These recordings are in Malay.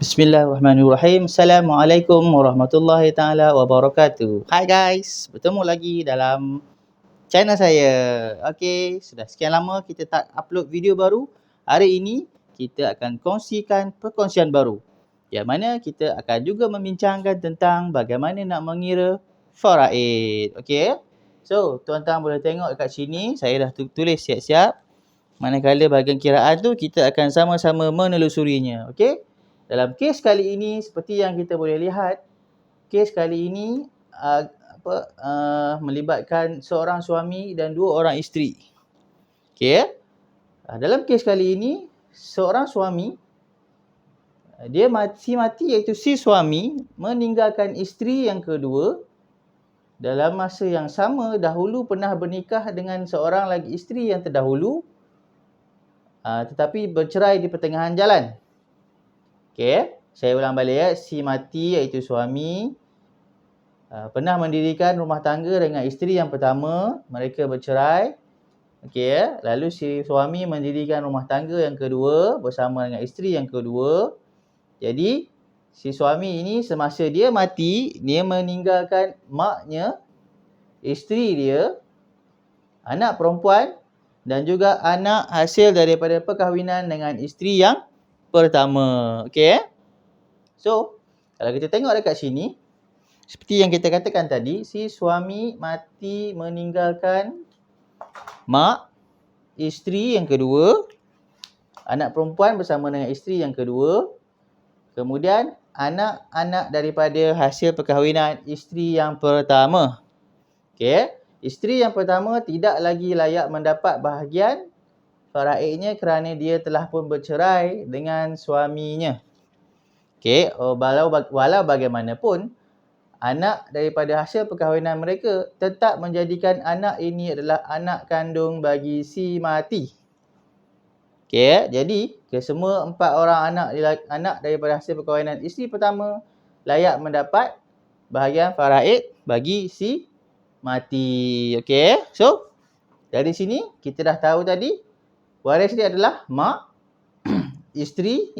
Bismillahirrahmanirrahim. Assalamualaikum warahmatullahi taala wabarakatuh. Hai guys, bertemu lagi dalam channel saya. Okey, sudah sekian lama kita tak upload video baru. Hari ini kita akan kongsikan perkongsian baru, yang mana kita akan juga membincangkan tentang bagaimana nak mengira faraid. Okey. So, tuan-tuan boleh tengok dekat sini, saya dah tulis siap-siap. Manakala bahagian kiraan tu kita akan sama-sama menelusurinya. Okey? Dalam kes kali ini, seperti yang kita boleh lihat, kes kali ini melibatkan seorang suami dan dua orang isteri. Okey? Dalam kes kali ini, seorang suami, dia mati iaitu si suami meninggalkan isteri yang kedua dalam masa yang sama dahulu pernah bernikah dengan seorang lagi isteri yang terdahulu, tetapi bercerai di pertengahan jalan. Okey, saya ulang balik ya. Si mati iaitu suami pernah mendirikan rumah tangga dengan isteri yang pertama, mereka bercerai. Okey ya. Lalu si suami mendirikan rumah tangga yang kedua bersama dengan isteri yang kedua. Jadi si suami ini semasa dia mati, dia meninggalkan maknya, isteri dia, anak perempuan dan juga anak hasil daripada perkahwinan dengan isteri yang pertama. Okey. So, kalau kita tengok dekat sini, seperti yang kita katakan tadi, si suami mati meninggalkan mak, isteri yang kedua, anak perempuan bersama dengan isteri yang kedua, kemudian anak-anak daripada hasil perkahwinan isteri yang pertama. Okey, isteri yang pertama tidak lagi layak mendapat bahagian faraidnya kerana dia telah pun bercerai dengan suaminya. Okey, walau bagaimanapun, anak daripada hasil perkahwinan mereka tetap menjadikan anak ini adalah anak kandung bagi si mati. Okey, jadi kesemua 4 orang anak daripada hasil perkahwinan isteri pertama layak mendapat bahagian faraid bagi si mati. Okey, so dari sini kita dah tahu tadi waris dia adalah mak, isteri,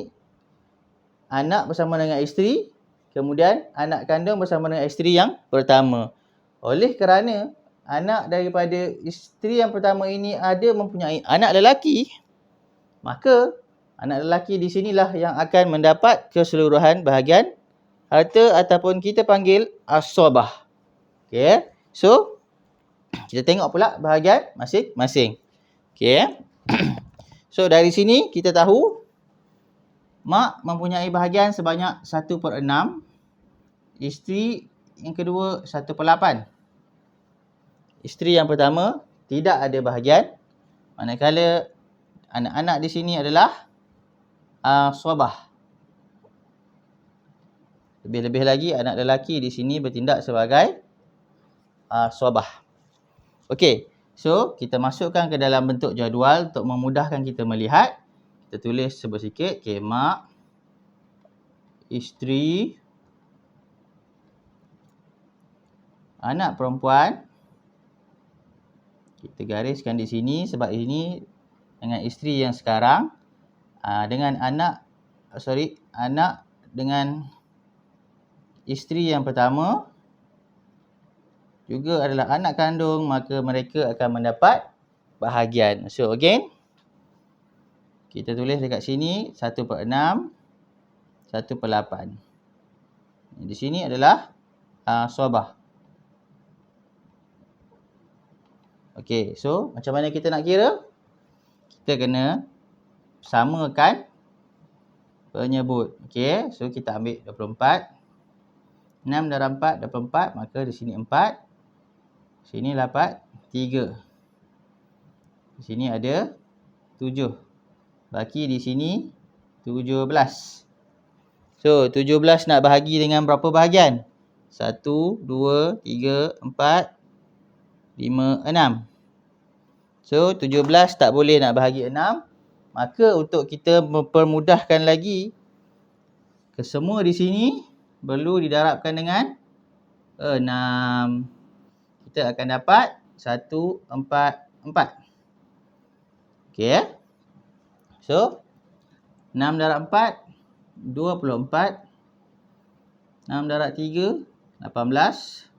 anak bersama dengan isteri, kemudian anak kandung bersama dengan isteri yang pertama. Oleh kerana anak daripada isteri yang pertama ini ada mempunyai anak lelaki, maka anak lelaki di sinilah yang akan mendapat keseluruhan bahagian harta ataupun kita panggil as-sabah. Okey, so kita tengok pula bahagian masing-masing. Okey. So dari sini kita tahu mak mempunyai bahagian sebanyak 1/6, isteri yang kedua 1/8. Isteri yang pertama tidak ada bahagian, manakala anak-anak di sini adalah sabah. Lebih-lebih lagi anak lelaki di sini bertindak sebagai sabah. Okey, so kita masukkan ke dalam bentuk jadual untuk memudahkan kita melihat. Kita tulis sebersikit. Okey, mak, isteri, anak perempuan. Kita gariskan di sini sebab ini dengan isteri yang sekarang, dengan anak dengan isteri yang pertama juga adalah anak kandung, maka mereka akan mendapat bahagian. So again, kita tulis dekat sini 1/6, 1/8. Di sini adalah sabah. Okey, so macam mana kita nak kira? Kita kena samakan penyebut. Okey, so kita ambil 24. 6 darab 4, 24. Maka di sini 4. Sini dapat 3. Di sini ada 7. Baki di sini 17. So, 17 nak bahagi dengan berapa bahagian? 1, 2, 3, 4, 5, 6. So, 17 tak boleh nak bahagi 6. Maka untuk kita mempermudahkan lagi, kesemua di sini perlu didarabkan dengan 6. Kita akan dapat 144. Okey ya. So 6 darab 4 24. 6 darab 3, 18.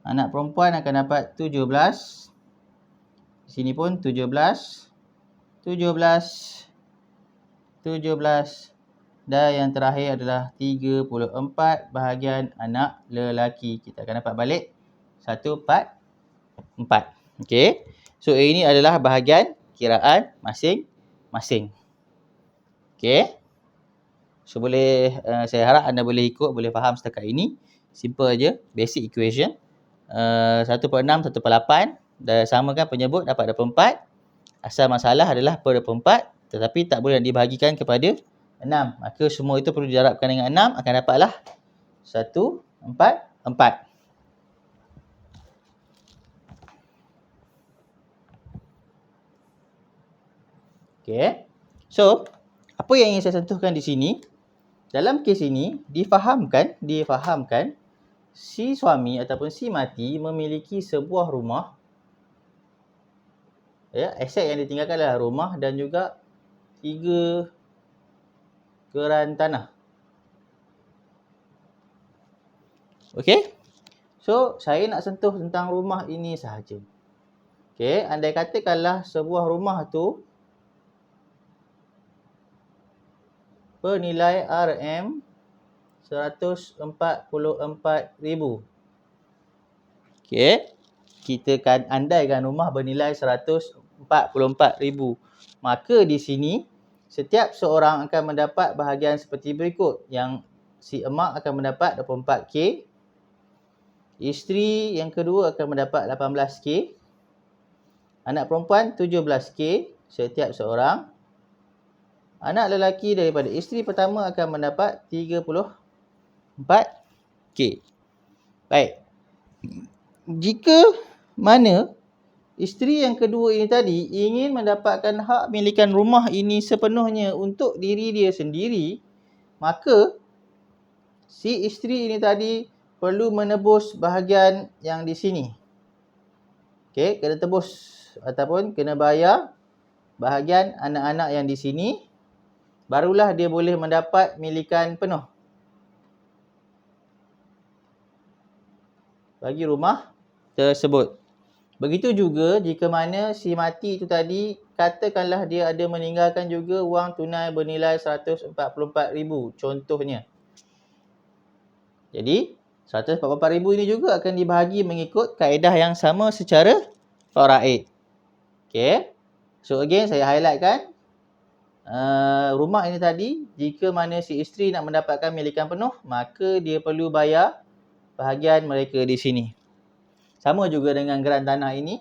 Anak perempuan akan dapat 17. Sini pun 17. 17. 17. Dan yang terakhir adalah 34 bahagian anak lelaki. Kita akan dapat balik 1/4. Okey. So ini adalah bahagian kiraan masing-masing. Okey. So boleh saya harap anda boleh ikut, boleh faham setakat ini. Simple aja, basic equation. 1/6, 1/8. Dan samakan penyebut dapat 24. Asal masalah adalah per 24, tetapi tak boleh dibahagikan kepada 6. Maka semua itu perlu didarabkan dengan 6, akan dapatlah 1/4. Okey. So, apa yang ingin saya sentuhkan di sini? Dalam kes ini difahamkan si suami ataupun si mati memiliki sebuah rumah. Ya, aset yang ditinggalkan adalah rumah dan juga 3 geran tanah. Okey? So, saya nak sentuh tentang rumah ini sahaja. Okey, andai katakanlah sebuah rumah tu bernilai RM144,000. Okey, kita kan andaikan rumah bernilai 144,000. Maka di sini setiap seorang akan mendapat bahagian seperti berikut. Yang si emak akan mendapat 24K. Isteri yang kedua akan mendapat 18K. Anak perempuan 17K setiap seorang. Anak lelaki daripada isteri pertama akan mendapat 34K. Baik. Jika mana isteri yang kedua ini tadi ingin mendapatkan hak milikan rumah ini sepenuhnya untuk diri dia sendiri, maka si isteri ini tadi perlu menebus bahagian yang di sini. Okey, kena tebus ataupun kena bayar bahagian anak-anak yang di sini. Barulah dia boleh mendapat milikan penuh bagi rumah tersebut. Begitu juga jika mana si mati itu tadi, katakanlah dia ada meninggalkan juga wang tunai bernilai 144,000 contohnya. Jadi 144,000 ini juga akan dibahagi mengikut kaedah yang sama secara faraid. Okey. So again saya highlightkan rumah ini tadi, jika mana si isteri nak mendapatkan milikan penuh, maka dia perlu bayar bahagian mereka di sini. Sama juga dengan geran tanah ini.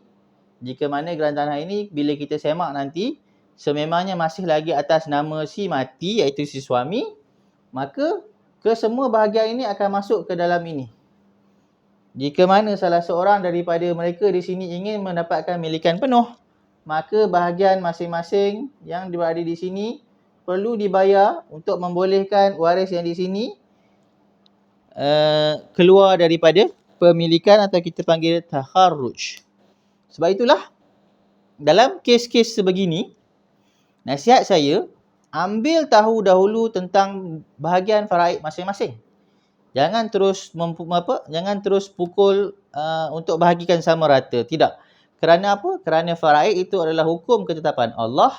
Jika mana geran tanah ini bila kita semak nanti, sememangnya masih lagi atas nama si mati iaitu si suami, maka kesemua bahagian ini akan masuk ke dalam ini. Jika mana salah seorang daripada mereka di sini ingin mendapatkan milikan penuh, maka bahagian masing-masing yang berada di sini perlu dibayar untuk membolehkan waris yang di sini keluar daripada pemilikan atau kita panggil takharruj. Sebab itulah dalam kes-kes sebegini, nasihat saya ambil tahu dahulu tentang bahagian faraid masing-masing. Jangan terus pukul untuk bahagikan sama rata. Tidak. Kerana apa? Kerana faraid itu adalah hukum ketetapan Allah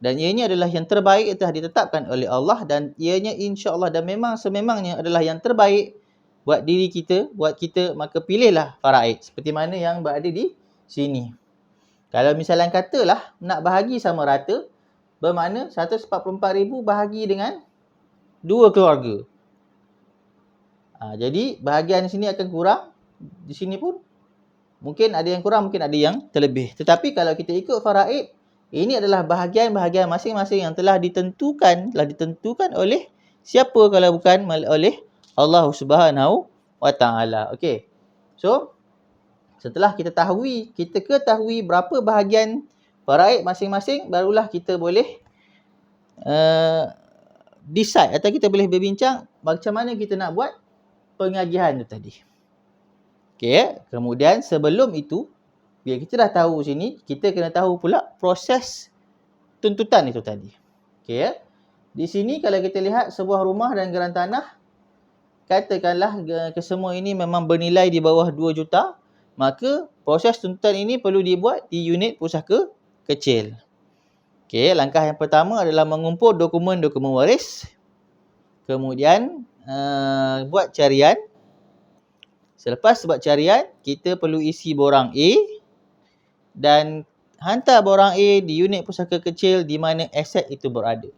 dan ianya adalah yang terbaik yang telah ditetapkan oleh Allah dan ianya insya-Allah dan memang sememangnya adalah yang terbaik buat diri kita, buat kita, maka pilihlah faraid seperti mana yang berada di sini. Kalau misalnya katalah nak bahagi sama rata, bermakna 144,000 bahagi dengan 2 keluarga. Jadi bahagian sini akan kurang, di sini pun mungkin ada yang kurang, mungkin ada yang terlebih. Tetapi kalau kita ikut faraid, ini adalah bahagian-bahagian masing-masing yang telah ditentukan oleh siapa kalau bukan oleh Allah Subhanahu wa taala. Okey. So, setelah kita ketahui berapa bahagian faraid masing-masing, barulah kita boleh decide atau kita boleh berbincang macam mana kita nak buat pengagihan tu tadi. Okey, kemudian sebelum itu, bila kita dah tahu sini, kita kena tahu pula proses tuntutan itu tadi. Okey, Di sini kalau kita lihat sebuah rumah dan geran tanah, katakanlah kesemua ini memang bernilai di bawah 2 juta, maka proses tuntutan ini perlu dibuat di unit pusaka kecil. Okey, langkah yang pertama adalah mengumpul dokumen-dokumen waris. Kemudian buat carian. Selepas buat carian, kita perlu isi borang A dan hantar borang A di unit pusaka kecil di mana aset itu berada.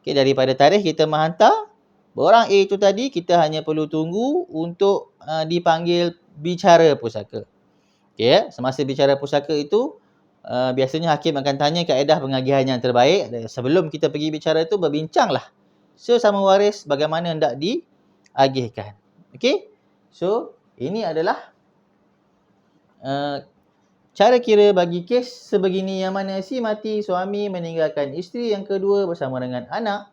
Okey, daripada tarikh kita menghantar borang A itu tadi, kita hanya perlu tunggu untuk dipanggil bicara pusaka. Okey, semasa bicara pusaka itu biasanya hakim akan tanya kaedah pengagihan yang terbaik. Sebelum kita pergi bicara itu, berbincanglah sesama waris bagaimana hendak diagihkan. Okey, so ini adalah cara kira bagi kes sebegini yang mana si mati, suami meninggalkan isteri yang kedua bersama dengan anak.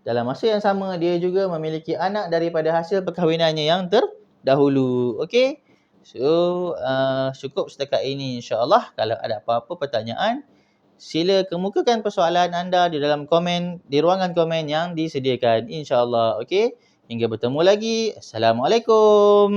Dalam masa yang sama, dia juga memiliki anak daripada hasil perkahwinannya yang terdahulu. Okey, so cukup setakat ini insya-Allah. Kalau ada apa-apa pertanyaan, sila kemukakan persoalan anda di dalam komen, di ruangan komen yang disediakan insya-Allah. Okey, hingga bertemu lagi. Assalamualaikum.